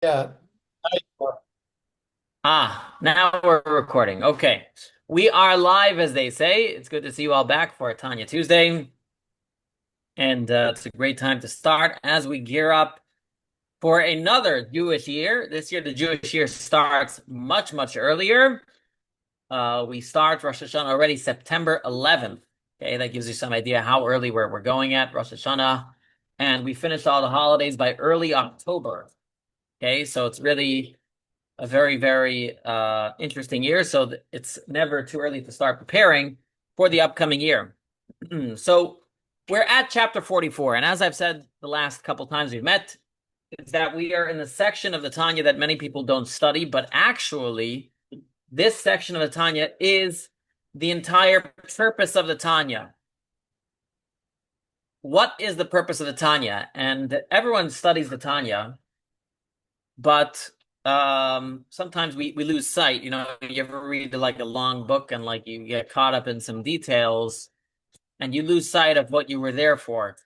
Yeah. Now we're recording. Okay. We are live, as they say. It's good to see you all back for Tanya Tuesday. And it's a great time to start as we gear up for another Jewish year. This year, the Jewish year starts much, much earlier. We start Rosh Hashanah already September 11th. Okay, that gives you some idea how early we're going at Rosh Hashanah. And we finish all the holidays by early October. Okay, so it's really a very, very interesting year. So it's never too early to start preparing for the upcoming year. So we're at chapter 44. And as I've said the last couple times we've met, is that we are in the section of the Tanya that many people don't study, but actually, this section of the Tanya is the entire purpose of the Tanya. What is the purpose of the Tanya? And everyone studies the Tanya, but sometimes we lose sight. You ever read like a long book and like you get caught up in some details and you lose sight of what you were there for.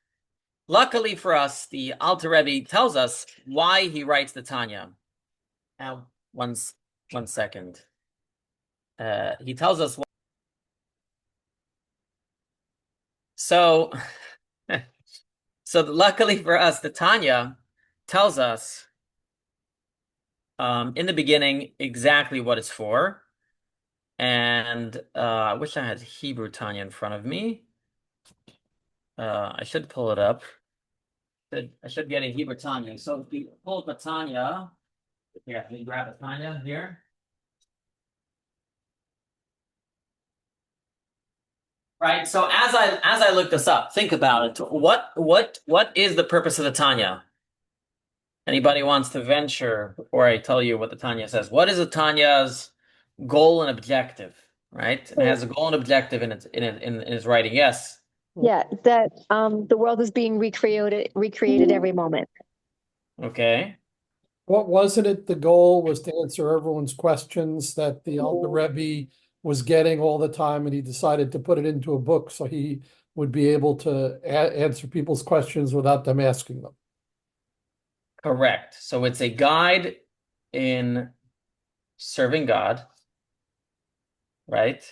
Luckily for us, the Alter Rebbe tells us why he writes the Tanya. Now, one second. He tells us so so luckily for us, the Tanya tells us in the beginning exactly what it's for. And I wish I had Hebrew Tanya in front of me. I should pull it up. I should get a Hebrew Tanya. So if you pull up a Tanya, here, let me grab a Tanya here. Right. So as I look this up, think about it. What is the purpose of the Tanya? Anybody wants to venture before I tell you what the Tanya says? What is the Tanya's goal and objective? Right? It has a goal and objective in its writing. Yes. Yeah, that the world is being recreated every moment. Okay. What wasn't it? The goal was to answer everyone's questions that the Alter Rebbe was getting all the time, and he decided to put it into a book so he would be able to answer people's questions without them asking them. Correct. So it's a guide in serving God, right?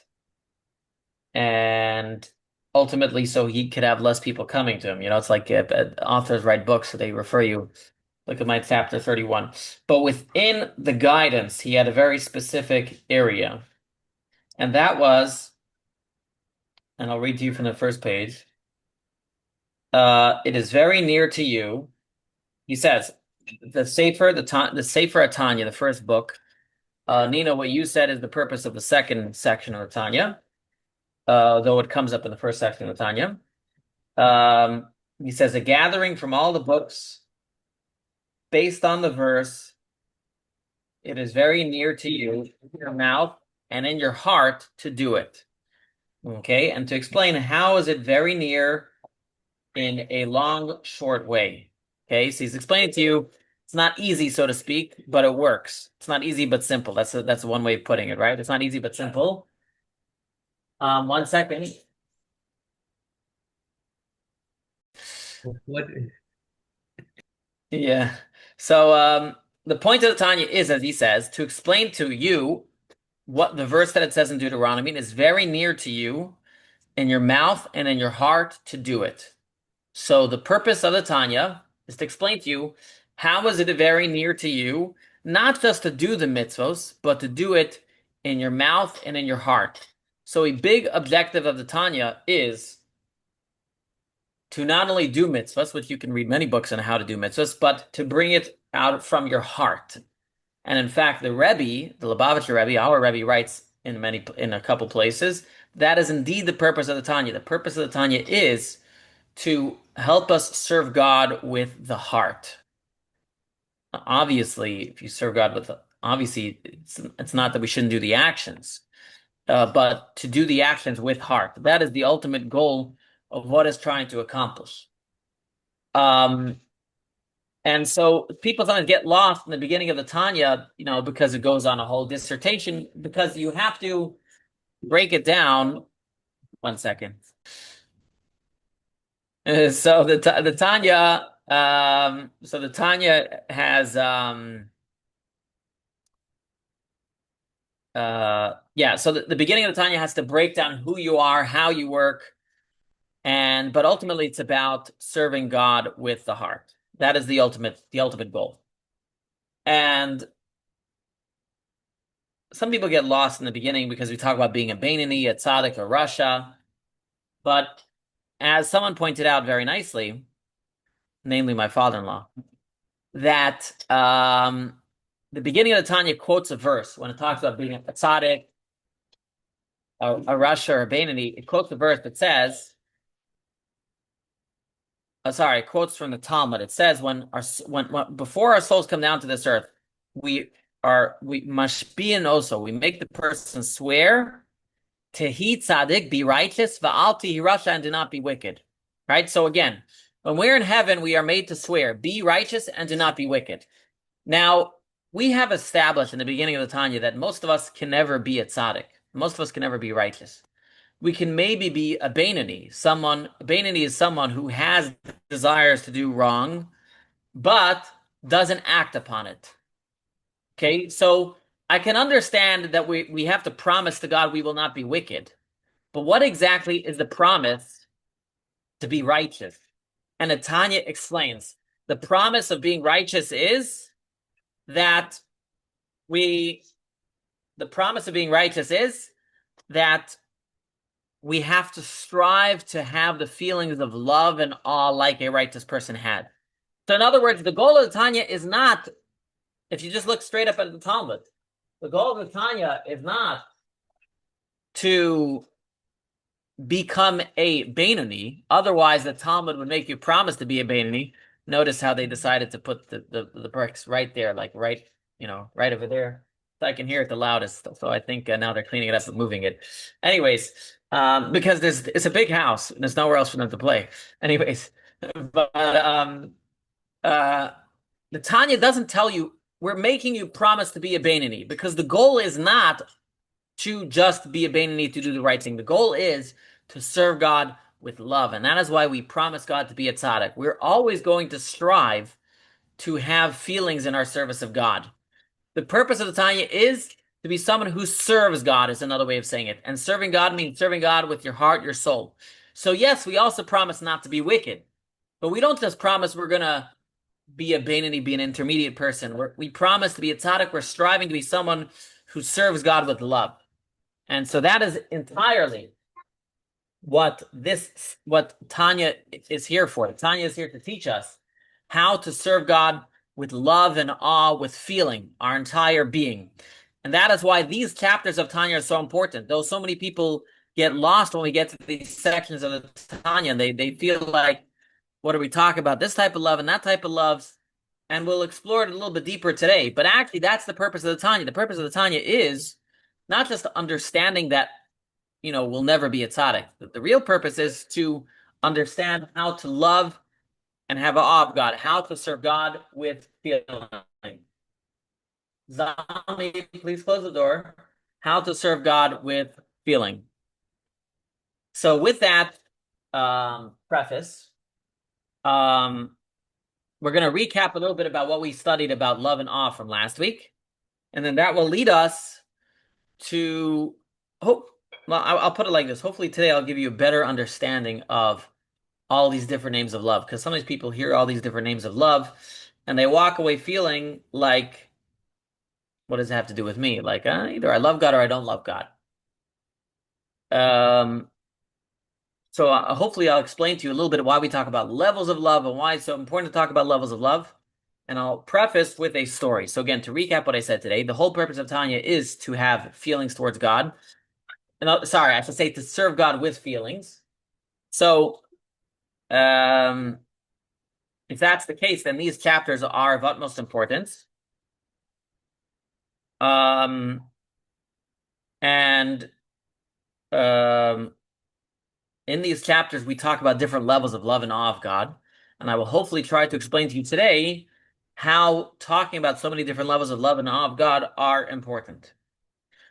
And ultimately, so he could have less people coming to him. It's like authors write books, so they refer you. Look at my chapter 31. But within the guidance, he had a very specific area. And that was, and I'll read to you from the first page. It is very near to you. He says, the Sefer Tanya, the first book. Nina, what you said is the purpose of the second section of the Tanya, though it comes up in the first section of the Tanya. He says, a gathering from all the books based on the verse, it is very near to you, in your mouth and in your heart to do it. Okay, and to explain how is it very near in a long, short way. Okay, so he's explaining to you it's not easy, so to speak, but it works. It's not easy but simple. That's one way of putting it, right? It's not easy but simple. One second. What? Yeah. So the point of the Tanya is, as he says, to explain to you what the verse that it says in Deuteronomy is very near to you in your mouth and in your heart to do it. So the purpose of the Tanya is to explain to you how is it very near to you, not just to do the mitzvos, but to do it in your mouth and in your heart. So a big objective of the Tanya is to not only do mitzvahs, which you can read many books on how to do mitzvahs, but to bring it out from your heart. And in fact, the Rebbe, the Lubavitcher Rebbe, our Rebbe writes in a couple places, that is indeed the purpose of the Tanya. The purpose of the Tanya is to help us serve God with the heart. Obviously, if you serve God with, obviously, it's not that we shouldn't do the actions, but to do the actions with heart. That is the ultimate goal of what it's trying to accomplish. And so people sometimes get lost in the beginning of the Tanya, because it goes on a whole dissertation, because you have to break it down. One second. So the Tanya So the Tanya has so the beginning of the Tanya has to break down who you are, how you work, but ultimately it's about serving God with the heart. That is the ultimate goal. And some people get lost in the beginning because we talk about being a Beinoni, a tzaddik, a rasha. But as someone pointed out very nicely, namely my father-in-law, that the beginning of the Tanya quotes a verse when it talks about being a tzaddik, a rasha, or a Beinoni. It quotes a verse that says, it quotes from the Talmud. It says, when before our souls come down to this earth, we mashbian also. We make the person swear Tehi tzaddik, be righteous, va'al tihi rasha, and do not be wicked. Right? So again, when we're in heaven, we are made to swear, be righteous and do not be wicked. Now, we have established in the beginning of the Tanya that most of us can never be a tzaddik. Most of us can never be righteous. We can maybe be a Beinoni. A Beinoni is someone who has desires to do wrong, but doesn't act upon it. Okay, so I can understand that we have to promise to God we will not be wicked. But what exactly is the promise to be righteous? And the Tanya explains, the promise of being righteous is that we have to strive to have the feelings of love and awe like a righteous person had. So in other words, the goal of the Tanya is not, if you just look straight up at the Talmud, the goal of the Tanya is not to become a Beinoni. Otherwise, the Talmud would make you promise to be a Beinoni. Notice how they decided to put the bricks right there, like right over there. So I can hear it the loudest. So I think now they're cleaning it up and moving it. Anyways, because it's a big house and there's nowhere else for them to play. Anyways, but the Tanya doesn't tell you we're making you promise to be a Beinoni, because the goal is not to just be a Beinoni to do the right thing. The goal is to serve God with love, and that is why we promise God to be a tzaddik. We're always going to strive to have feelings in our service of God. The purpose of the Tanya is to be someone who serves God, is another way of saying it. And serving God means serving God with your heart, your soul. So yes, we also promise not to be wicked, but we don't just promise we're going to be a Beinoni, be an intermediate person. We promise to be a tzaddik. We're striving to be someone who serves God with love. And so that is entirely what Tanya is here for. Tanya is here to teach us how to serve God with love and awe, with feeling, our entire being. And that is why these chapters of Tanya are so important. Though so many people get lost when we get to these sections of the Tanya, and they feel like, what are we talking about? This type of love and that type of love. And we'll explore it a little bit deeper today. But actually, that's the purpose of the Tanya. The purpose of the Tanya is not just understanding that, we'll never be a tzaddik. The real purpose is to understand how to love and have an awe of God, how to serve God with feeling. Zami, please close the door. How to serve God with feeling. So with that preface, we're going to recap a little bit about what we studied about love and awe from last week. And then that will lead us to I'll put it like this. Hopefully today I'll give you a better understanding of all these different names of love, because some of these people hear all these different names of love and they walk away feeling like, what does it have to do with me? Like, either I love God or I don't love God. So hopefully I'll explain to you a little bit why we talk about levels of love and why it's so important to talk about levels of love. And I'll preface with a story. So again, to recap what I said today, the whole purpose of Tanya is to have feelings towards God. And I should say to serve God with feelings. So if that's the case, then these chapters are of utmost importance. In these chapters, we talk about different levels of love and awe of God. And I will hopefully try to explain to you today how talking about so many different levels of love and awe of God are important.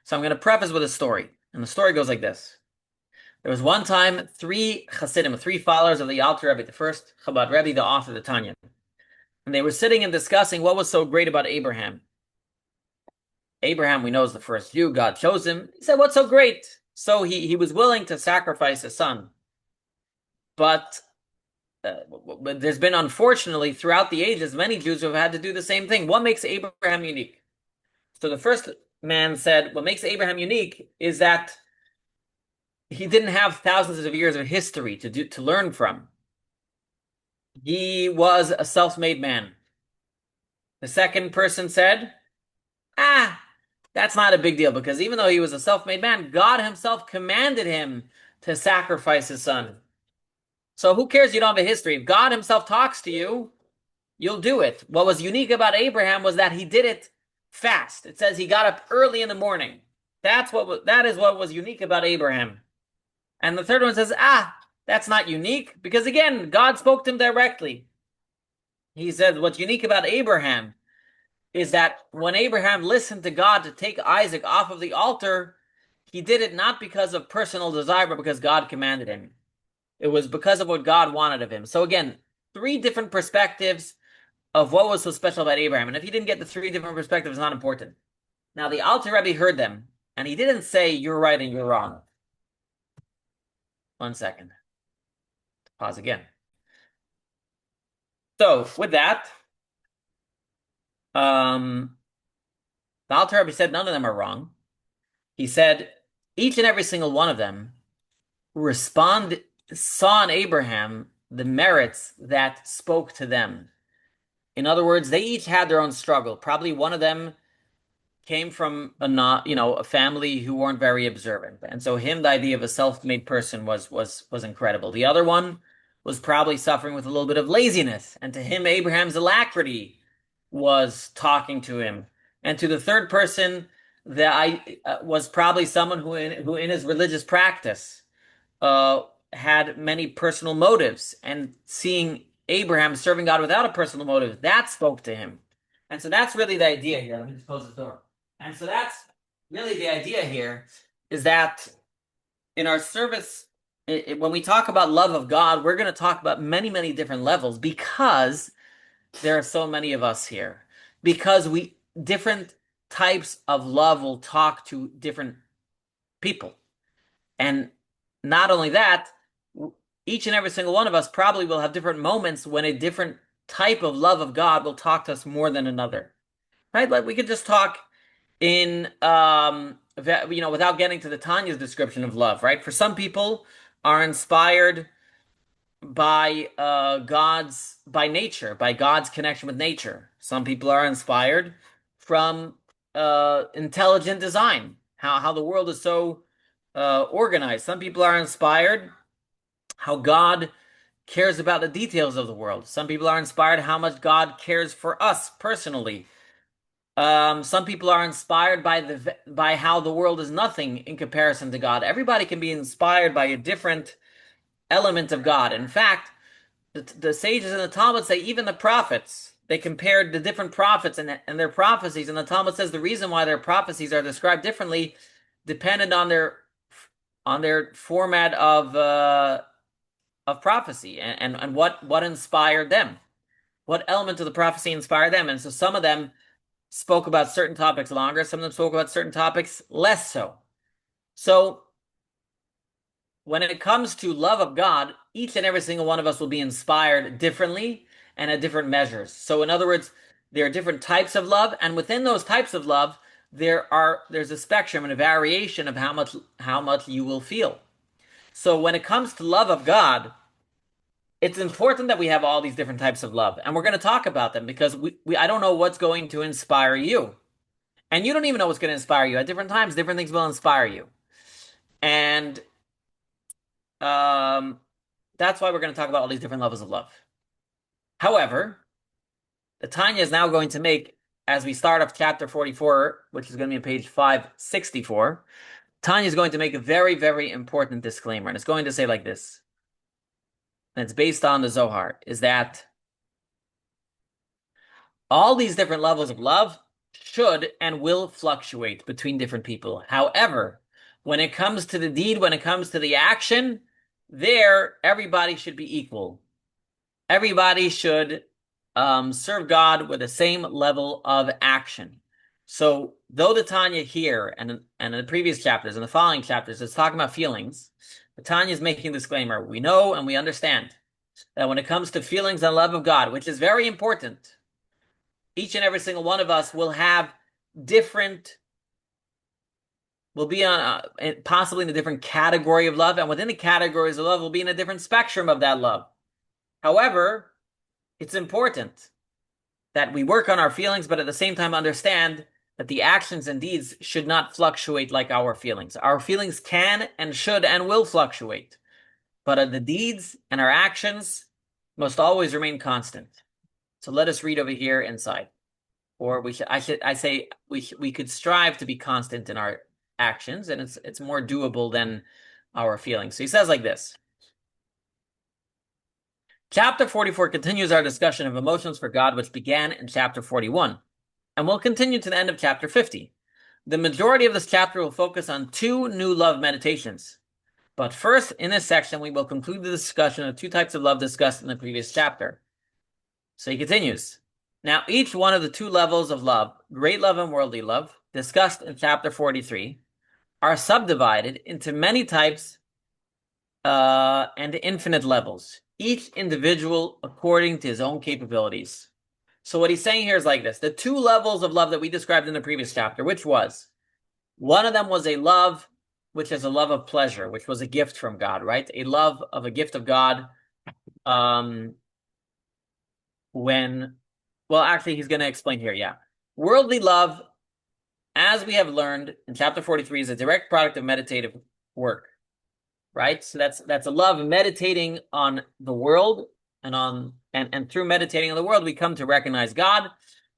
So I'm going to preface with a story. And the story goes like this. There was one time three Hasidim, three followers of the Alter Rebbe, the first Chabad Rebbe, the author of the Tanya. And they were sitting and discussing what was so great about Abraham. Abraham, we know, is the first Jew. God chose him. He said, what's so great? So he was willing to sacrifice his son. But there's been, unfortunately, throughout the ages, many Jews who have had to do the same thing. What makes Abraham unique? So the first man said, what makes Abraham unique is that he didn't have thousands of years of history to learn from. He was a self-made man. The second person said, that's not a big deal, because even though he was a self-made man, God himself commanded him to sacrifice his son. So who cares you don't have a history? If God himself talks to you, you'll do it. What was unique about Abraham was that he did it fast. It says he got up early in the morning. That is what was unique about Abraham. And the third one says, that's not unique, because again, God spoke to him directly. He said what's unique about Abraham is that when Abraham listened to God to take Isaac off of the altar, he did it not because of personal desire, but because God commanded him. It was because of what God wanted of him. So again, three different perspectives of what was so special about Abraham. And if you didn't get the three different perspectives, it's not important. Now, the Alter Rebbe heard them, and he didn't say, you're right and you're wrong. 1 second. Pause again. So, with that, the Alter Rebbe said none of them are wrong. He said each and every single one of them saw in Abraham the merits that spoke to them. In other words, they each had their own struggle. Probably one of them came from a family who weren't very observant, and so the idea of a self-made person was incredible. The other one was probably suffering with a little bit of laziness, and to him, Abraham's alacrity was talking to him. And to the third person, was probably someone who in his religious practice had many personal motives, and seeing Abraham serving God without a personal motive, that spoke to him. And so that's really the idea here. Let me just close the door. And so that's really the idea here, is that in our service, when we talk about love of God, we're going to talk about many, many different levels, because there are so many of us here. Because different types of love will talk to different people. And not only that, each and every single one of us probably will have different moments when a different type of love of God will talk to us more than another, right? Like we could just talk in, without getting to the Tanya's description of love, right? For some people are inspired by by nature, by God's connection with nature. Some people are inspired from intelligent design, how the world is so organized. Some people are inspired how God cares about the details of the world. Some people are inspired how much God cares for us personally. Some people are inspired by how the world is nothing in comparison to God. Everybody can be inspired by a different element of God. In fact, the sages in the Talmud say even the prophets, they compared the different prophets and their prophecies, and the Talmud says the reason why their prophecies are described differently depended on their format of prophecy and what inspired them, what element of the prophecy inspired them. And so some of them spoke about certain topics longer, some of them spoke about certain topics less so. So when it comes to love of God, each and every single one of us will be inspired differently and at different measures. So in other words, there are different types of love, and within those types of love, there's a spectrum and a variation of how much you will feel. So when it comes to love of God, it's important that we have all these different types of love, and we're going to talk about them, because I don't know what's going to inspire you, and you don't even know what's going to inspire you. At different times, different things will inspire you, and that's why we're going to talk about all these different levels of love. However, the Tanya is now going to make, as we start off chapter 44, which is going to be on page 564, Tanya is going to make a very, very important disclaimer, and it's going to say like this, and it's based on the Zohar, is that all these different levels of love should and will fluctuate between different people. However, When it comes to the deed, when it comes to the action, there everybody should be equal. Everybody should serve God with the same level of action. So though the Tanya here and in the previous chapters and the following chapters is talking about feelings, the Tanya is making a disclaimer. We know and we understand that when it comes to feelings and love of God, which is very important, each and every single one of us will have different, will be on possibly in a different category of love, and within the categories of love will be in a different spectrum of that love. However, it's important that we work on our feelings, but at the same time understand that the actions and deeds should not fluctuate like our feelings. Our feelings can and should and will fluctuate, but the deeds and our actions must always remain constant. So let us read over here inside, or we could strive to be constant in our actions, and it's more doable than our feelings. So he says like this. Chapter 44 continues our discussion of emotions for God, which began in chapter 41, and will continue to the end of chapter 50. The majority of this chapter will focus on 2 new love meditations. But first, in this section, we will conclude the discussion of 2 types of love discussed in the previous chapter. So he continues. Now, each one of the 2 levels of love, great love and worldly love, discussed in chapter 43, are subdivided into many types and infinite levels, each individual according to his own capabilities. So what he's saying here is like this. The 2 levels of love that we described in the previous chapter, which was, one of them was a love, which is a love of pleasure, which was a gift from God, right? A love of a gift of God. Actually, he's going to explain here, yeah. Worldly love, as we have learned in chapter 43, is a direct product of meditative work. Right? So that's a love of meditating on the world, and through meditating on the world, we come to recognize God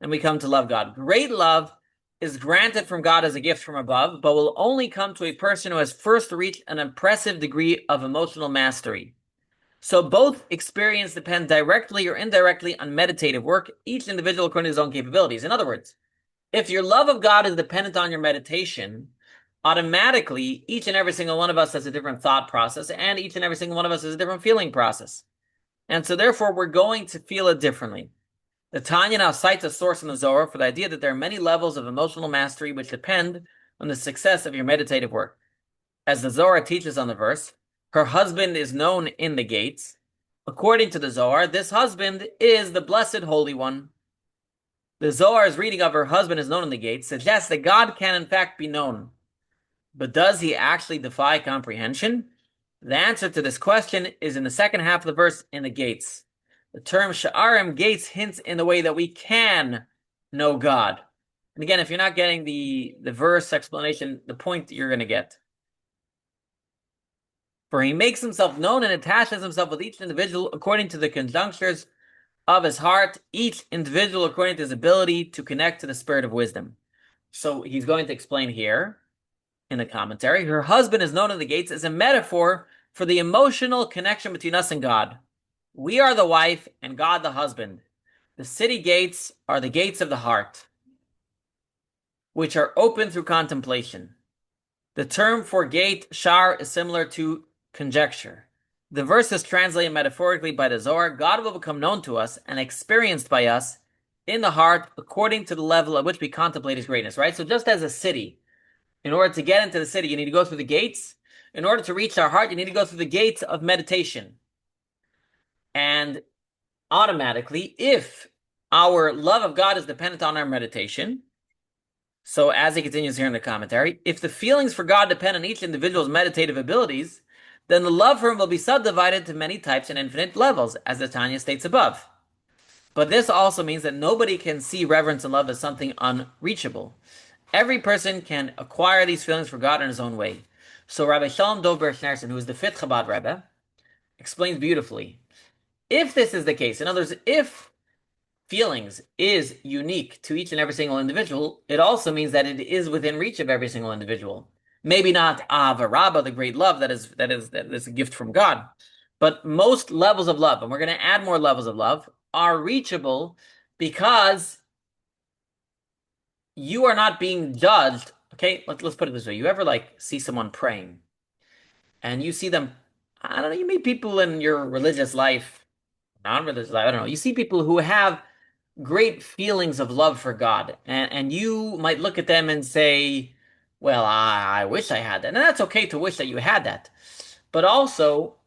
and we come to love God. Great love is granted from God as a gift from above, but will only come to a person who has first reached an impressive degree of emotional mastery. So both experience depend directly or indirectly on meditative work, each individual according to his own capabilities. In other words, if your love of God is dependent on your meditation, automatically, each and every single one of us has a different thought process, and each and every single one of us has a different feeling process. And so therefore, we're going to feel it differently. The Tanya now cites a source in the Zohar for the idea that there are many levels of emotional mastery which depend on the success of your meditative work. As the Zohar teaches on the verse, her husband is known in the gates. According to the Zohar, this husband is the Blessed Holy One. The Zohar's reading of her husband is known in the gates suggests that God can in fact be known. But does he actually defy comprehension? The answer to this question is in the second half of the verse in the gates. The term sha'arim, gates, hints in the way that we can know God. And again, if you're not getting the verse explanation, the point you're going to get. For he makes himself known and attaches himself with each individual according to the conjunctures of his heart, each individual according to his ability to connect to the spirit of wisdom. So he's going to explain here in the commentary, her husband is known in the gates as a metaphor for the emotional connection between us and God. We are the wife and God the husband. The city gates are the gates of the heart, which are open through contemplation. The term for gate, shar, is similar to conjecture. The verse is translated metaphorically by the Zohar. God will become known to us and experienced by us in the heart according to the level at which we contemplate his greatness, right? So just as a city, in order to get into the city, you need to go through the gates. In order to reach our heart, you need to go through the gates of meditation. And automatically, if our love of God is dependent on our meditation, so as he continues here in the commentary, if the feelings for God depend on each individual's meditative abilities, then the love for him will be subdivided to many types and infinite levels, as the Tanya states above. But this also means that nobody can see reverence and love as something unreachable. Every person can acquire these feelings for God in his own way. So Rabbi Shalom Dov Ber-Schneerson, who is the 5th Chabad Rebbe, explains beautifully. If this is the case, in other words, if feelings is unique to each and every single individual, it also means that it is within reach of every single individual. Maybe not Ahava Rabbah, the great love that is a gift from God, but most levels of love, and we're going to add more levels of love, are reachable because you are not being judged Okay, let's put it this way. You ever like see someone praying and you see them, I don't know, you meet people in your religious life, non-religious life, I don't know. You see people who have great feelings of love for God, and you might look at them and say, well, I wish I had that. And that's okay to wish that you had that. But also,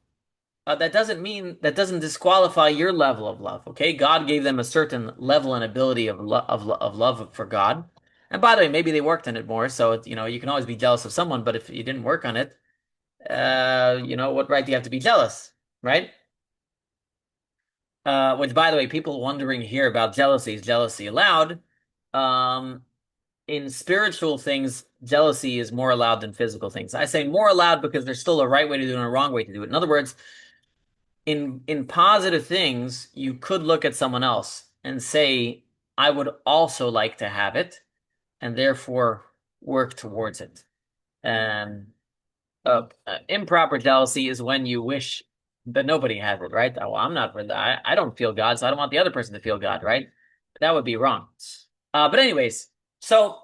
that doesn't disqualify your level of love. Okay, God gave them a certain level and ability of love for God. And by the way, maybe they worked on it more, so you can always be jealous of someone. But if you didn't work on it, what right do you have to be jealous, right? Which, by the way, people wondering here about jealousy, is jealousy allowed? In spiritual things, jealousy is more allowed than physical things. I say more allowed because there's still a right way to do it and a wrong way to do it. In other words, in positive things, you could look at someone else and say, I would also like to have it, and therefore work towards it. And improper jealousy is when you wish that nobody has it, right? Well, I don't feel God, so I don't want the other person to feel God, right? That would be wrong. But anyways, so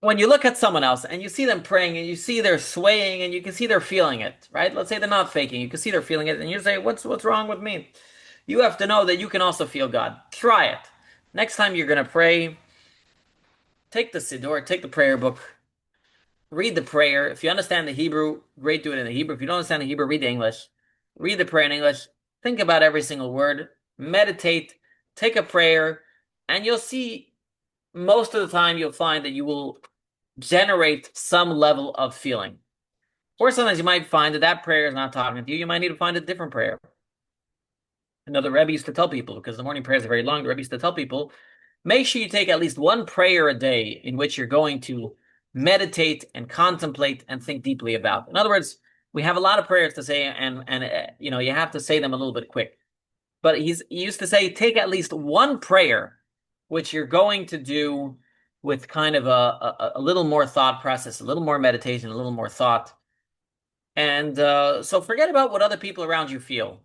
when you look at someone else and you see them praying and you see they're swaying and you can see they're feeling it, right? Let's say they're not faking. You can see they're feeling it and you say, what's wrong with me? You have to know that you can also feel God. Try it. Next time you're going to pray, take the Siddur, take the prayer book, read the prayer. If you understand the Hebrew, great, do it in the Hebrew. If you don't understand the Hebrew, read the English. Read the prayer in English. Think about every single word. Meditate. Take a prayer. And you'll see most of the time you'll find that you will generate some level of feeling. Or sometimes you might find that prayer is not talking to you. You might need to find a different prayer. Another Rebbe used to tell people, because the morning prayers are very long, the Rebbe used to tell people, make sure you take at least one prayer a day in which you're going to meditate and contemplate and think deeply about. In other words, we have a lot of prayers to say, and you have to say them a little bit quick. But he used to say, take at least one prayer, which you're going to do with kind of a little more thought process, a little more meditation, a little more thought. And so forget about what other people around you feel.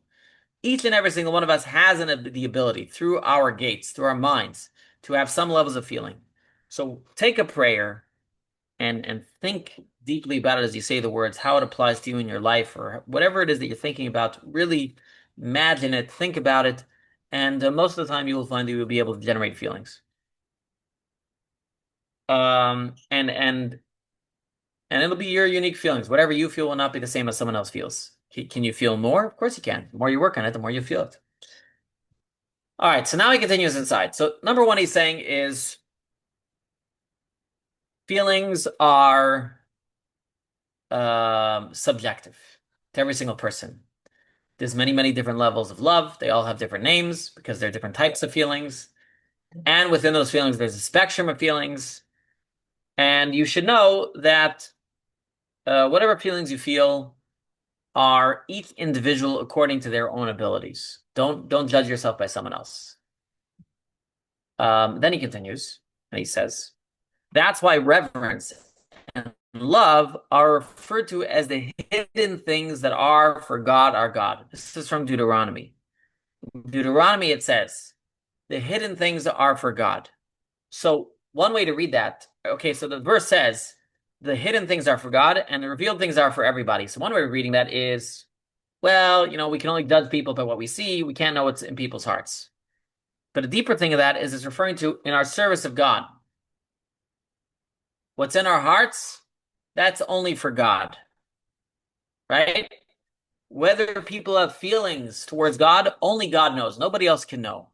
Each and every single one of us has the ability through our gates, through our minds, to have some levels of feeling. So take a prayer and think deeply about it as you say the words, how it applies to you in your life, or whatever it is that you're thinking about. Really imagine it, think about it, and most of the time you will find that you will be able to generate feelings. And it'll be your unique feelings. Whatever you feel will not be the same as someone else feels. Can you feel more? Of course you can. The more you work on it, the more you feel it. All right, so now he continues inside. So number one he's saying is feelings are subjective to every single person. There's many, many different levels of love. They all have different names because they're different types of feelings. And within those feelings, there's a spectrum of feelings. And you should know that whatever feelings you feel are each individual according to their own abilities. Don't judge yourself by someone else. Then he continues, and he says, that's why reverence and love are referred to as the hidden things that are for God our God. This is from Deuteronomy. Deuteronomy, it says, the hidden things are for God. So one way to read that, okay, so the verse says, the hidden things are for God and the revealed things are for everybody. So one way of reading that is, well, we can only judge people by what we see. We can't know what's in people's hearts. But a deeper thing of that is it's referring to in our service of God. What's in our hearts, that's only for God, right? Whether people have feelings towards God, only God knows. Nobody else can know,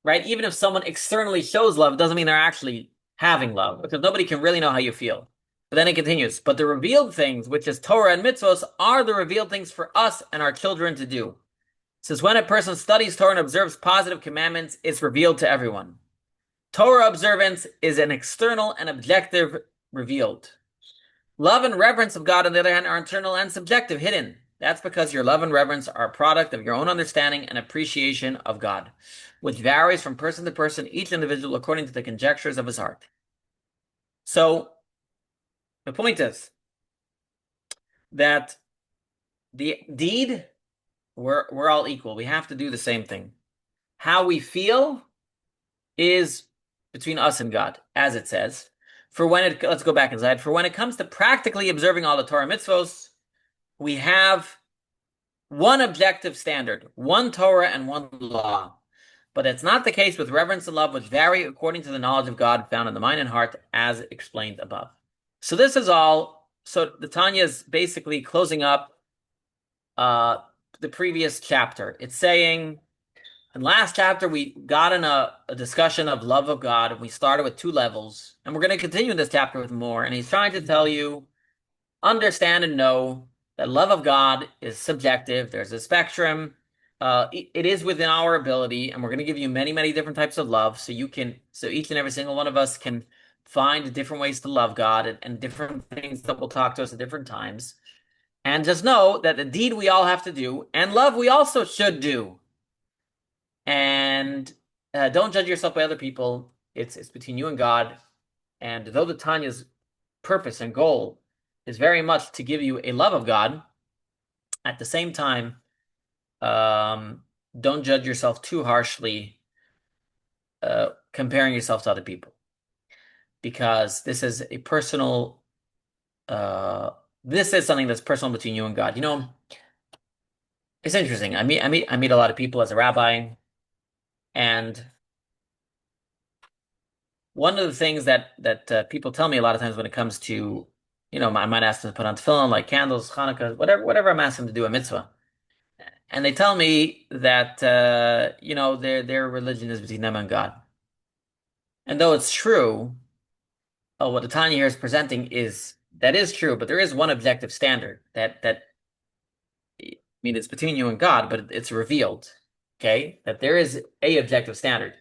right? Even if someone externally shows love, it doesn't mean they're actually having love, because nobody can really know how you feel. But then it continues, but the revealed things, which is Torah and mitzvot, are the revealed things for us and our children to do. It says when a person studies Torah and observes positive commandments, it's revealed to everyone. Torah observance is an external and objective revealed. Love and reverence of God, on the other hand, are internal and subjective, hidden. That's because your love and reverence are a product of your own understanding and appreciation of God, which varies from person to person, each individual according to the conjectures of his heart. So, the point is that the deed, we're all equal. We have to do the same thing. How we feel is between us and God, as it says. let's go back inside. For when it comes to practically observing all the Torah mitzvos, we have one objective standard, one Torah and one law. But that's not the case with reverence and love, which vary according to the knowledge of God found in the mind and heart, as explained above. So this is all. So the Tanya is basically closing up the previous chapter. It's saying, in last chapter, we got in a discussion of love of God, and we started with 2 levels, and we're going to continue in this chapter with more. And he's trying to tell you, understand and know that love of God is subjective. There's a spectrum. It is within our ability, and we're going to give you many, many different types of love, so each and every single one of us can find different ways to love God and different things that will talk to us at different times. And just know that the deed we all have to do, and love we also should do. And don't judge yourself by other people. It's between you and God. And though the Tanya's purpose and goal is very much to give you a love of God, at the same time, don't judge yourself too harshly, comparing yourself to other people, because this is a personal. This is something that's personal between you and God. You know, it's interesting. I meet a lot of people as a rabbi, and one of the things that people tell me a lot of times when it comes to, you know, I might ask them to put on tefillin, like candles, Hanukkah, whatever I'm asking them to do a mitzvah. And they tell me that, you know, their religion is between them and God. And though it's true, what the Tanya here is presenting that is true, but there is one objective standard that I mean, it's between you and God, but it's revealed, okay? That there is a objective standard.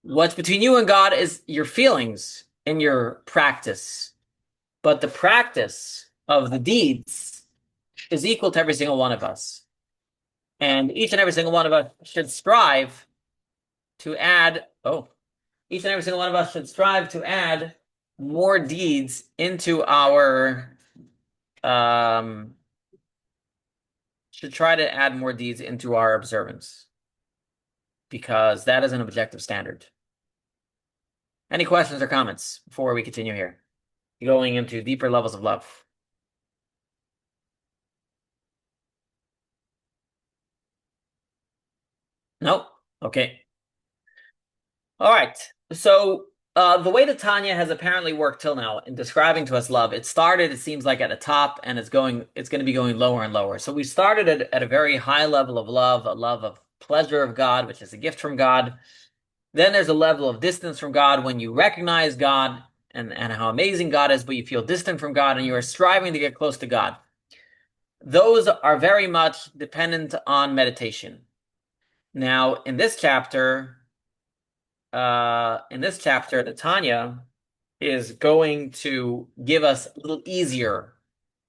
What's between you and God is your feelings and your practice. But the practice of the deeds is equal to every single one of us. And each and every single one of us should strive to add, more deeds into our, should try to add more deeds into our observance, because that is an objective standard. Any questions or comments before we continue here? Going into deeper levels of love. Nope. Okay. All right. So the way that Tanya has apparently worked till now in describing to us love, it started, it seems like, at the top, and it's going to be going lower and lower. So we started at a very high level of love, a love of pleasure of God, which is a gift from God. Then there's a level of distance from God when you recognize God and how amazing God is, but you feel distant from God and you are striving to get close to God. Those are very much dependent on meditation. Now, in this chapter, the Tanya is going to give us a little easier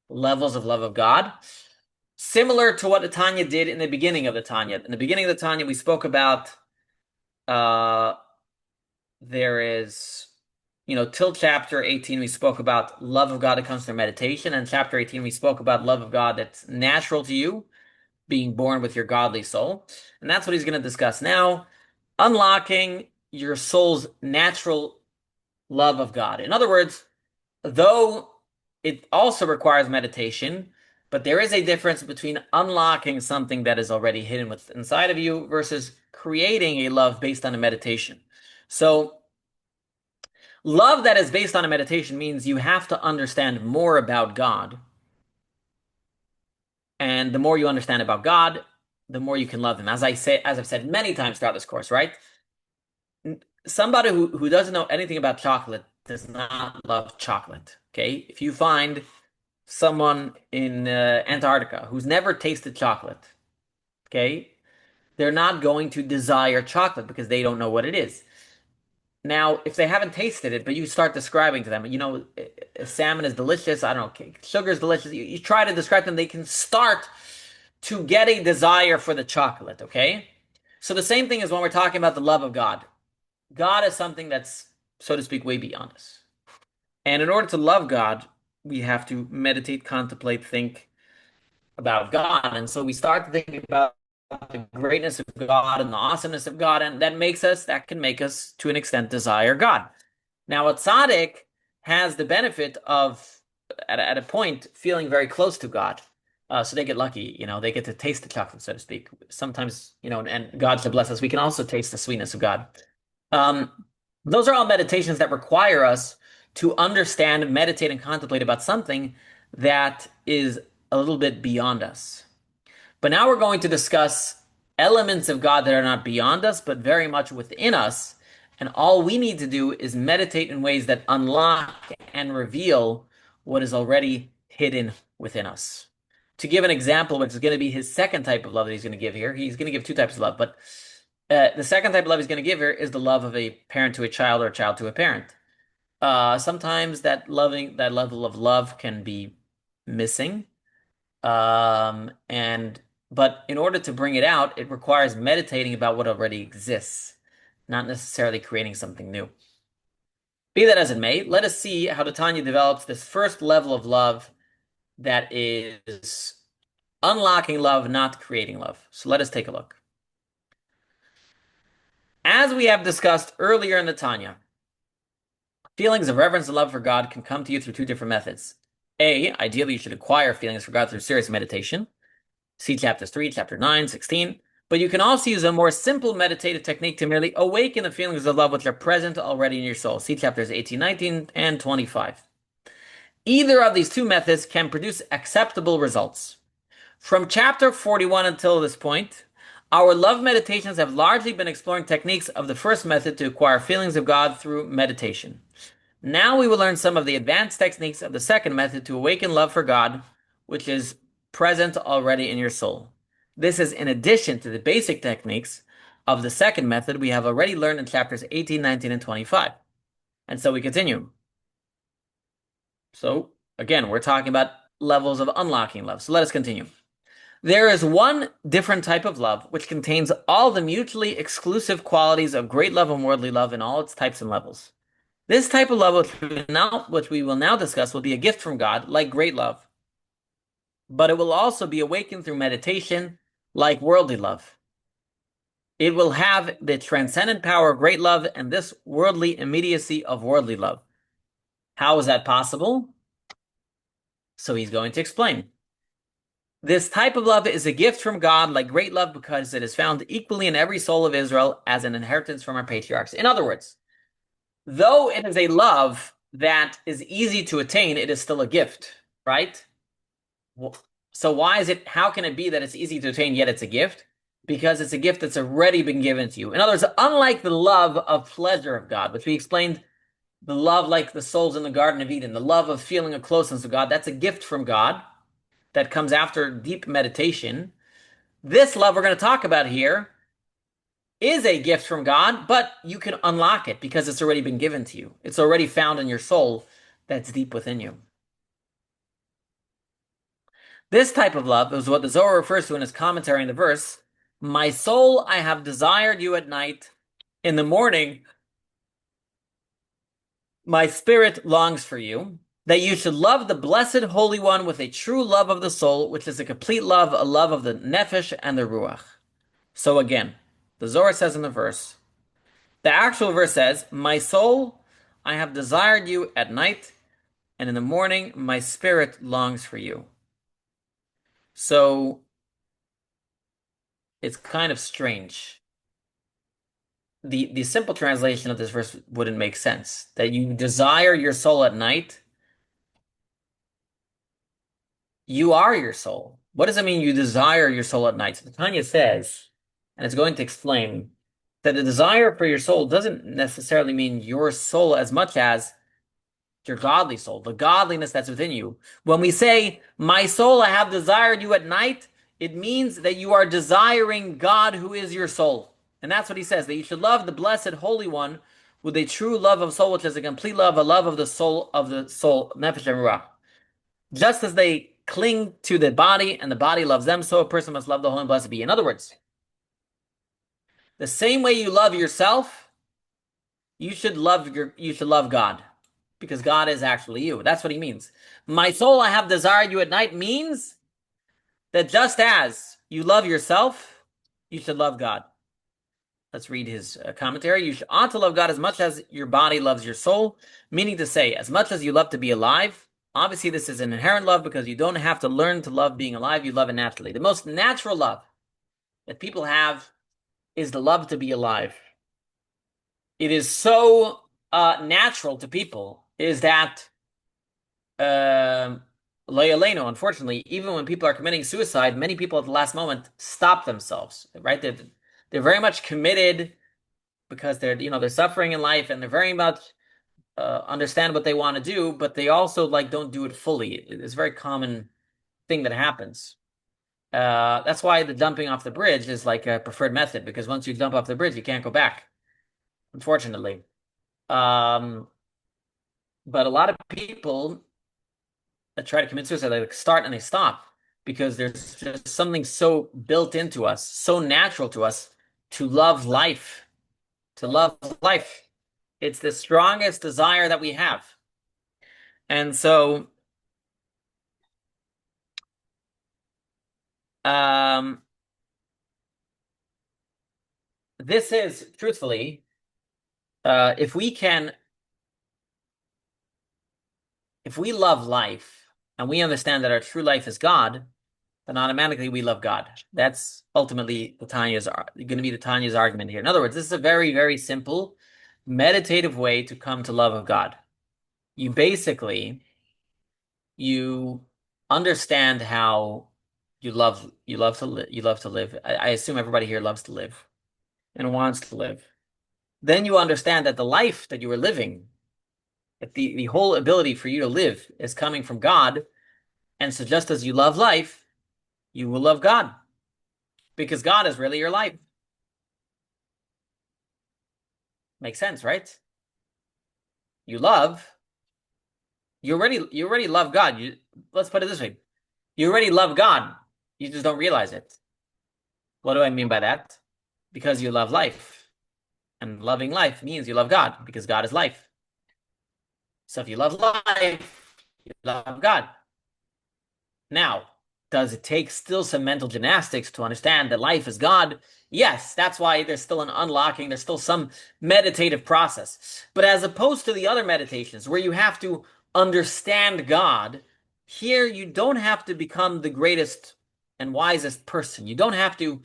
levels of love of God, similar to what the Tanya did in the beginning of the Tanya. In the beginning of the Tanya, we spoke about there is, you know, till chapter 18, we spoke about love of God that comes through meditation. And chapter 18, we spoke about love of God that's natural to you, being born with your godly soul. And that's what he's going to discuss now, unlocking your soul's natural love of God. In other words, though it also requires meditation, but there is a difference between unlocking something that is already hidden inside of you versus creating a love based on a meditation. So love that is based on a meditation means you have to understand more about God. And the more you understand about God, the more you can love him. As I've said many times throughout this course, right? Somebody who doesn't know anything about chocolate does not love chocolate, okay? If you find someone in Antarctica who's never tasted chocolate, okay, they're not going to desire chocolate because they don't know what it is. Now, if they haven't tasted it, but you start describing to them, you know, salmon is delicious, I don't know, sugar is delicious, you try to describe them, they can start to get a desire for the chocolate, okay? So the same thing is when we're talking about the love of God. God is something that's, so to speak, way beyond us. And in order to love God, we have to meditate, contemplate, think about God. And so we start to think about the greatness of God and the awesomeness of God, and that can make us, to an extent, desire God. Now, a tzaddik has the benefit of, at a point, feeling very close to God. So they get lucky, they get to taste the chocolate, so to speak. Sometimes, and God to bless us, we can also taste the sweetness of God. Those are all meditations that require us to understand, meditate, and contemplate about something that is a little bit beyond us. But now we're going to discuss elements of God that are not beyond us, but very much within us. And all we need to do is meditate in ways that unlock and reveal what is already hidden within us. To give an example, which is going to be his second type of love that he's going to give here. He's going to give two types of love, but the second type of love he's going to give here is the love of a parent to a child or a child to a parent. Sometimes that level of love can be missing. But in order to bring it out, it requires meditating about what already exists, not necessarily creating something new. Be that as it may, let us see how the Tanya develops this first level of love that is unlocking love, not creating love. So let us take a look. As we have discussed earlier in the Tanya, feelings of reverence and love for God can come to you through two different methods. Ideally, you should acquire feelings for God through serious meditation. See chapters 3, chapter 9, 16. But you can also use a more simple meditative technique to merely awaken the feelings of love which are present already in your soul. See chapters 18, 19, and 25. Either of these two methods can produce acceptable results. From chapter 41 until this point, our love meditations have largely been exploring techniques of the first method to acquire feelings of God through meditation. Now we will learn some of the advanced techniques of the second method to awaken love for God, which is present already in your soul. This is in addition to the basic techniques of the second method we have already learned in chapters 18, 19, and 25. And so we continue. So again, we're talking about levels of unlocking love. So let us continue. There is one different type of love which contains all the mutually exclusive qualities of great love and worldly love in all its types and levels. This type of love, which we will now discuss, will be a gift from God, like great love. But it will also be awakened through meditation, like worldly love. It will have the transcendent power of great love and this worldly immediacy of worldly love. How is that possible? So he's going to explain. This type of love is a gift from God, like great love, because it is found equally in every soul of Israel as an inheritance from our patriarchs. In other words, though it is a love that is easy to attain, it is still a gift, right? So how can it be that it's easy to attain, yet it's a gift? Because it's a gift that's already been given to you. In other words, unlike the love of pleasure of God, which we explained, the love like the souls in the Garden of Eden, the love of feeling a closeness to God, that's a gift from God that comes after deep meditation. This love we're going to talk about here is a gift from God, but you can unlock it because it's already been given to you. It's already found in your soul that's deep within you. This type of love is what the Zohar refers to in his commentary on the verse, "My soul, I have desired you at night. In the morning, my spirit longs for you, that you should love the Blessed Holy One with a true love of the soul, which is a complete love, a love of the nefesh and the ruach." So again, the Zohar says in the verse, the actual verse says, "My soul, I have desired you at night, and in the morning, my spirit longs for you." So it's kind of strange. The simple translation of this verse wouldn't make sense. That you desire your soul at night. You are your soul. What does it mean you desire your soul at night? So the Tanya says, and it's going to explain, that the desire for your soul doesn't necessarily mean your soul as much as your godly soul, the godliness that's within you. When we say, "My soul, I have desired you at night," it means that you are desiring God who is your soul. And that's what he says, that you should love the Blessed Holy One with a true love of soul, which is a complete love, a love of the soul, nefesh and ruach. Just as they cling to the body and the body loves them, so a person must love the Holy and Blessed Be. In other words, the same way you love yourself, you should love God, because God is actually you. That's what he means. "My soul, I have desired you at night" means that just as you love yourself, you should love God. Let's read his commentary. You ought to love God as much as your body loves your soul, meaning to say, as much as you love to be alive. Obviously, this is an inherent love because you don't have to learn to love being alive. You love it naturally. The most natural love that people have is the love to be alive. It is so natural to people is that unfortunately, even when people are committing suicide, many people at the last moment stop themselves, right? They're very much committed because they're suffering in life and they're very much understand what they want to do, but they also don't do it fully. It's a very common thing that happens. That's why the jumping off the bridge is like a preferred method, because once you jump off the bridge, you can't go back, unfortunately. But a lot of people that try to commit suicide, they start and they stop because there's just something so built into us, so natural to us to love life. To love life. It's the strongest desire that we have. And so this is, truthfully, if we love life and we understand that our true life is God, then automatically we love God. That's ultimately going to be the Tanya's argument here. In other words, this is a very, very simple meditative way to come to love of God. You understand how you love to live. I assume everybody here loves to live and wants to live. Then you understand that the life that you are living, that the whole ability for you to live is coming from God. And so just as you love life, you will love God, because God is really your life. Makes sense, right? You already love God. Let's put it this way. You already love God. You just don't realize it. What do I mean by that? Because you love life. And loving life means you love God, because God is life. So if you love life, you love God. Now, does it take still some mental gymnastics to understand that life is God? Yes, that's why there's still an unlocking, there's still some meditative process. But as opposed to the other meditations where you have to understand God, here you don't have to become the greatest and wisest person. You don't have to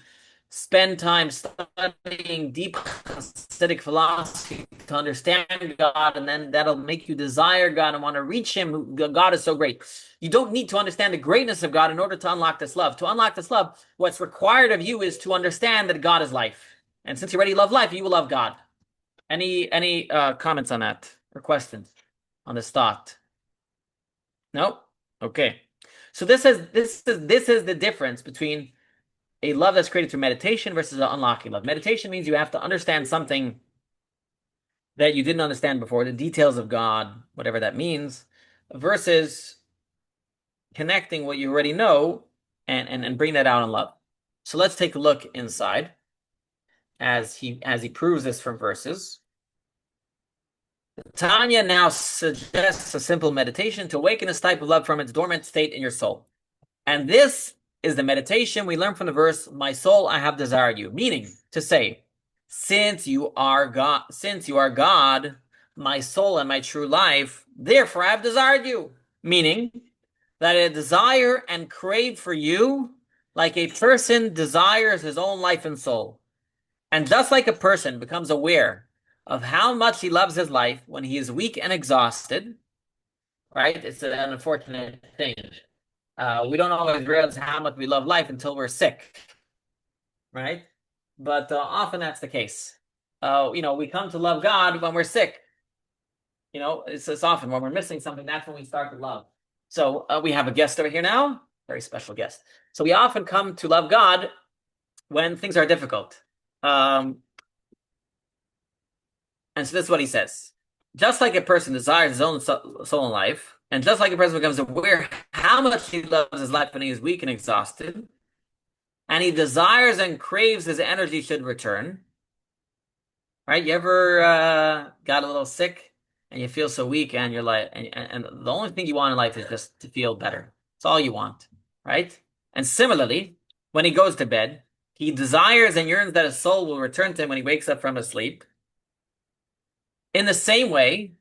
spend time studying deep Hasidic philosophy to understand God, and then that'll make you desire God and want to reach Him. God is so great. You don't need to understand the greatness of God in order to unlock this love. To unlock this love, what's required of you is to understand that God is life. And since you already love life, you will love God. Any comments on that or questions on this thought? No? Okay. So this is the difference between a love that's created through meditation versus an unlocking love. Meditation means you have to understand something that you didn't understand before, the details of God, whatever that means, versus connecting what you already know and bring that out in love. So let's take a look inside as he proves this from verses. Tanya now suggests a simple meditation to awaken this type of love from its dormant state in your soul. And this is the meditation we learn from the verse, "My soul, I have desired you," meaning to say, since you are God, my soul and my true life, therefore I have desired you. Meaning that I desire and crave for you like a person desires his own life and soul. And just like a person becomes aware of how much he loves his life when he is weak and exhausted, right? It's an unfortunate thing. We don't always realize how much we love life until we're sick, right? But often that's the case. We come to love God when we're sick. It's often when we're missing something, that's when we start to love. So we have a guest over here now, very special guest. So we often come to love God when things are difficult. And so this is what he says. Just like a person desires his own soul in life, and just like a person becomes aware how much he loves his life when he is weak and exhausted, and he desires and craves his energy should return, right? You ever got a little sick and you feel so weak and you're like, and the only thing you want in life is just to feel better. It's all you want, right? And similarly, when he goes to bed, He desires and yearns that his soul will return to him when he wakes up from his sleep. In the same way,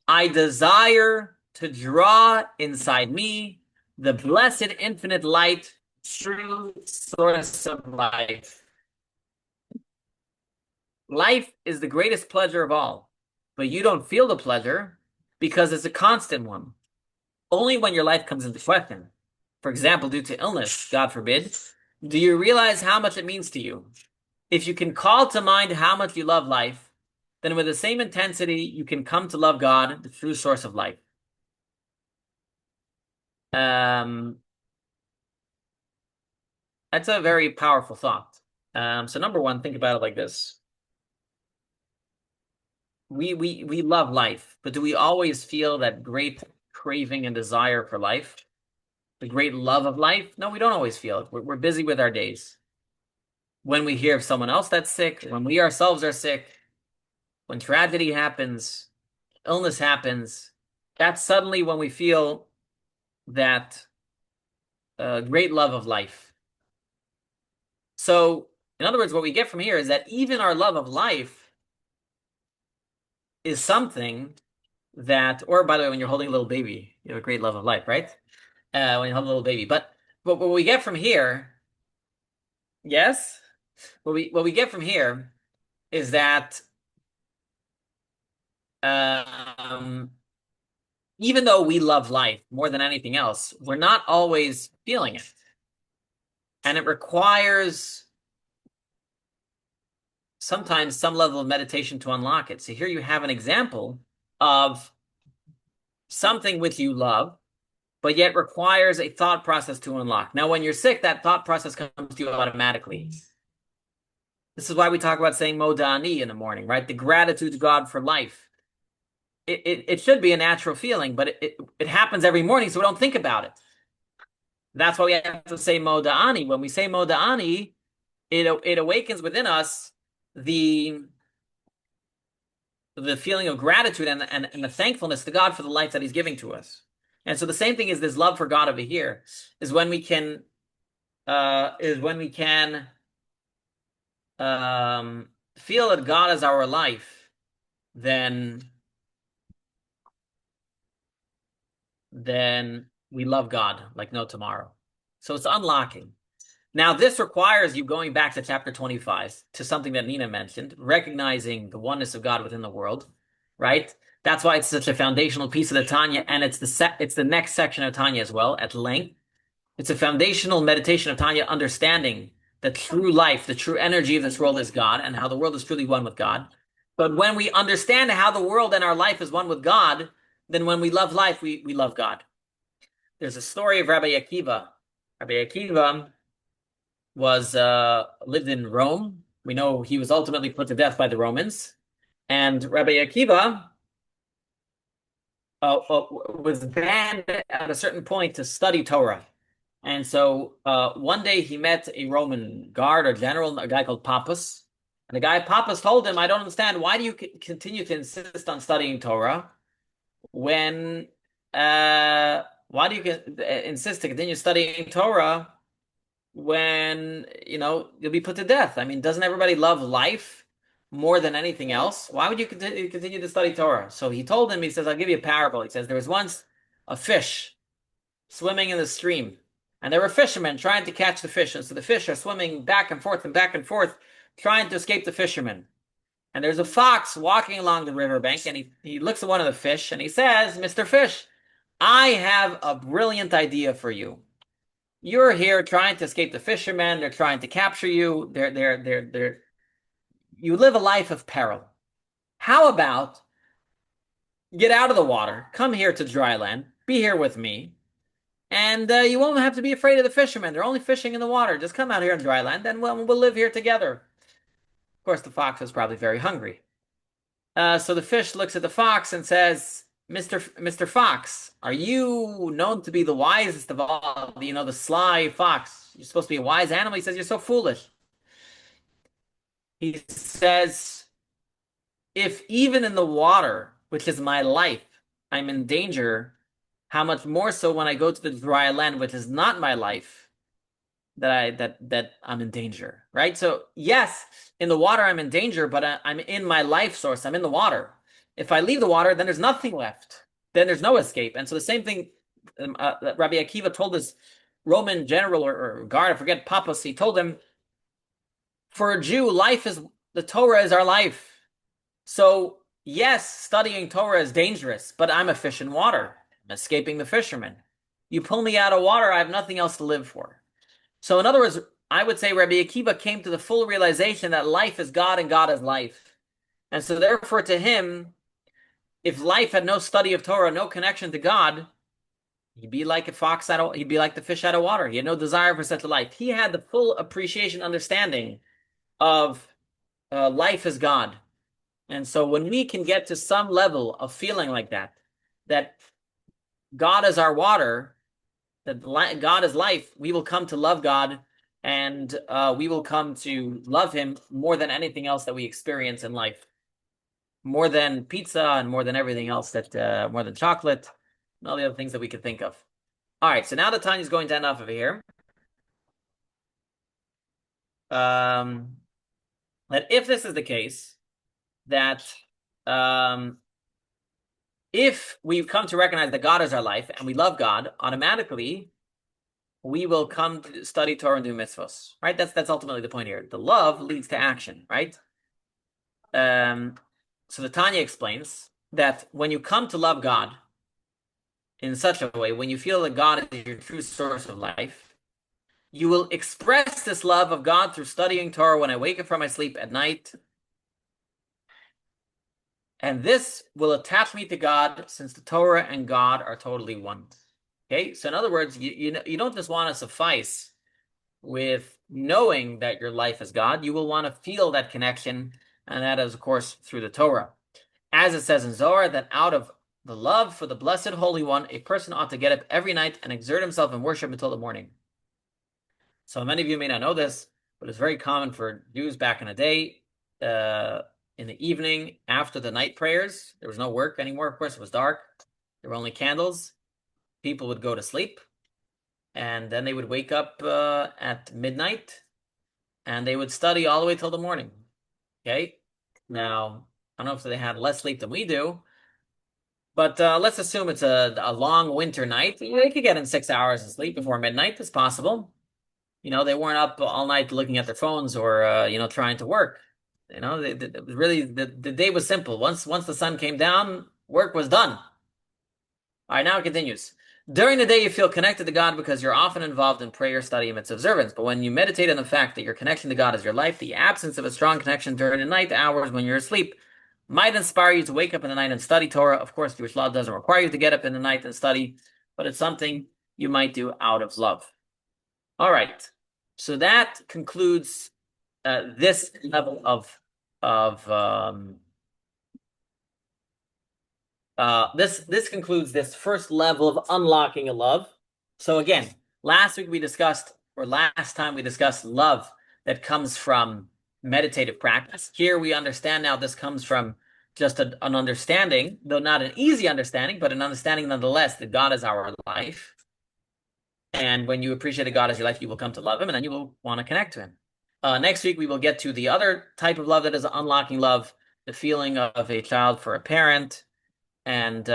I desire to draw inside me the blessed infinite light, true source of life. Life is the greatest pleasure of all, but you don't feel the pleasure because it's a constant one. Only when your life comes into question, for example, due to illness, God forbid, do you realize how much it means to you. If you can call to mind how much you love life, then with the same intensity, you can come to love God, the true source of life. That's a very powerful thought. So number one, think about it like this. We love life, but do we always feel that great craving and desire for life? The great love of life? No, we don't always feel it. We're busy with our days. When we hear of someone else that's sick, when we ourselves are sick, when tragedy happens, illness happens, that's suddenly when we feel that great love of life. So, in other words, what we get from here is that even our love of life is something that, or by the way, when you're holding a little baby, you have a great love of life, right? When you hold a little baby. But what we get from here, yes? What we get from here is that even though we love life more than anything else, we're not always feeling it. And it requires sometimes some level of meditation to unlock it. So here you have an example of something which you love, but yet requires a thought process to unlock. Now, when you're sick, that thought process comes to you automatically. This is why we talk about saying Modani in the morning, right? The gratitude to God for life. It should be a natural feeling, but it happens every morning, so we don't think about it. That's why we have to say Modani. When we say Modani, it awakens within us the feeling of gratitude and the thankfulness to God for the life that He's giving to us. And so the same thing is this love for God over here is when we can feel that God is our life, then we love God like no tomorrow. So it's unlocking. Now, this requires you going back to chapter 25 to something that Nina mentioned, recognizing the oneness of God within the world, right? That's why it's such a foundational piece of the Tanya, and it's the next section of Tanya as well, at length. It's a foundational meditation of Tanya, understanding the true life, the true energy of this world is God, and how the world is truly one with God. But when we understand how the world and our life is one with God, then when we love life, we love God. There's a story of Rabbi Akiva. Rabbi Akiva was lived in Rome. We know he was ultimately put to death by the Romans. And Rabbi Akiva was banned at a certain point to study Torah. And so one day he met a Roman guard or general, a guy called Pappus. And the guy Pappus told him, I don't understand, why do you continue to insist on studying Torah when why do you insist to continue studying Torah when, you'll be put to death? I mean, doesn't everybody love life more than anything else? Why would you continue to study Torah? So he told him, he says, I'll give you a parable. He says, there was once a fish swimming in the stream, and there were fishermen trying to catch the fish. And so the fish are swimming back and forth, trying to escape the fishermen. And there's a fox walking along the riverbank, and he looks at one of the fish, and he says, Mr. Fish, I have a brilliant idea for you. You're here trying to escape the fishermen. They're trying to capture you. You live a life of peril. How about get out of the water, come here to dry land, be here with me, and you won't have to be afraid of the fishermen. They're only fishing in the water. Just come out here in dry land, and we'll live here together. Of course, the fox was probably very hungry. So the fish looks at the fox and says, Mr. Fox, are you known to be the wisest of all, the sly fox? You're supposed to be a wise animal. He says, you're so foolish. He says, if even in the water, which is my life, I'm in danger, how much more so when I go to the dry land, which is not my life? that I'm in danger, right? So yes, in the water I'm in danger, but I'm in my life source. I'm in the water. If I leave the water, then there's nothing left. Then there's no escape. And so the same thing, Rabbi Akiva told this Roman general or guard, I forget, Papas, he told him, for a Jew, the Torah is our life. So yes, studying Torah is dangerous, but I'm a fish in water. I'm escaping the fisherman. You pull me out of water, I have nothing else to live for. So in other words, I would say Rabbi Akiva came to the full realization that life is God and God is life. And so therefore to him, if life had no study of Torah, no connection to God, he'd be like he'd be like the fish out of water. He had no desire for such a life. He had the full appreciation, understanding of life as God. And so when we can get to some level of feeling like that God is our water, that God is life, we will come to love God, and we will come to love him more than anything else that we experience in life. More than pizza and more than everything else more than chocolate and all the other things that we could think of. All right, so now that Tanya's going to end off over here. That if this is the case, that if we've come to recognize that God is our life and we love God, automatically we will come to study Torah and do mitzvos, right? That's ultimately the point here. The love leads to action, right? So the Tanya explains that when you come to love God in such a way, when you feel that God is your true source of life, you will express this love of God through studying Torah when I wake up from my sleep at night. And this will attach me to God, since the Torah and God are totally one. Okay, so in other words, you don't just want to suffice with knowing that your life is God. You will want to feel that connection, and that is, of course, through the Torah. As it says in Zohar, that out of the love for the Blessed Holy One, a person ought to get up every night and exert himself in worship until the morning. So many of you may not know this, but it's very common for Jews back in the day, in the evening after the night prayers. There was no work anymore, of course. It was dark. There were only candles. People would go to sleep, and then they would wake up at midnight, and they would study all the way till the morning. Okay? Now, I don't know if they had less sleep than we do, but let's assume it's a long winter night. They could get in 6 hours of sleep before midnight. It's possible. They weren't up all night looking at their phones or trying to work. The day was simple. Once the sun came down, work was done. All right, now it continues. During the day, you feel connected to God because you're often involved in prayer, study, and mitzvah observance. But when you meditate on the fact that your connection to God is your life, the absence of a strong connection during the night hours when you're asleep might inspire you to wake up in the night and study Torah. Of course, Jewish law doesn't require you to get up in the night and study, but it's something you might do out of love. All right, so that concludes this level of this concludes this first level of unlocking a love. So again, last time we discussed love that comes from meditative practice. Here we understand now this comes from just an understanding, though not an easy understanding, but an understanding nonetheless that God is our life. And when you appreciate that God is your life, you will come to love him, and then you will want to connect to him. Next week, we will get to the other type of love that is unlocking love, the feeling of a child for a parent. And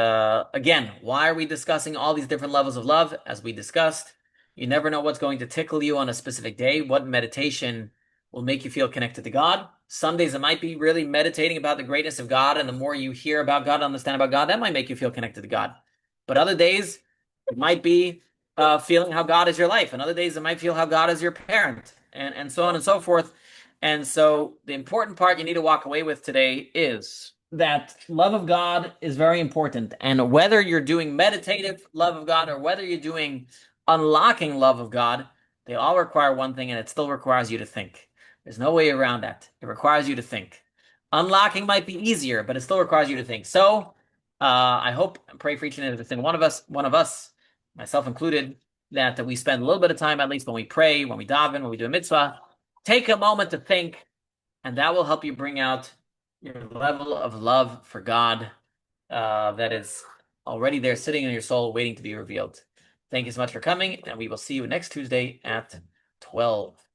again, why are we discussing all these different levels of love? As we discussed, you never know what's going to tickle you on a specific day. What meditation will make you feel connected to God? Some days it might be really meditating about the greatness of God, and the more you hear about God, understand about God, that might make you feel connected to God. But other days, it might be feeling how God is your life. And other days, it might feel how God is your parent, and so on and so forth. And so the important part you need to walk away with today is that love of God is very important. And whether you're doing meditative love of God or whether you're doing unlocking love of God, they all require one thing, and it still requires you to think. There's no way around that. It requires you to think. Unlocking might be easier, but it still requires you to think. So I hope and pray for each and every one of us, myself included, that we spend a little bit of time, at least when we pray, when we daven, when we do a mitzvah, take a moment to think, and that will help you bring out your level of love for God that is already there, sitting in your soul, waiting to be revealed. Thank you so much for coming, and we will see you next Tuesday at 12.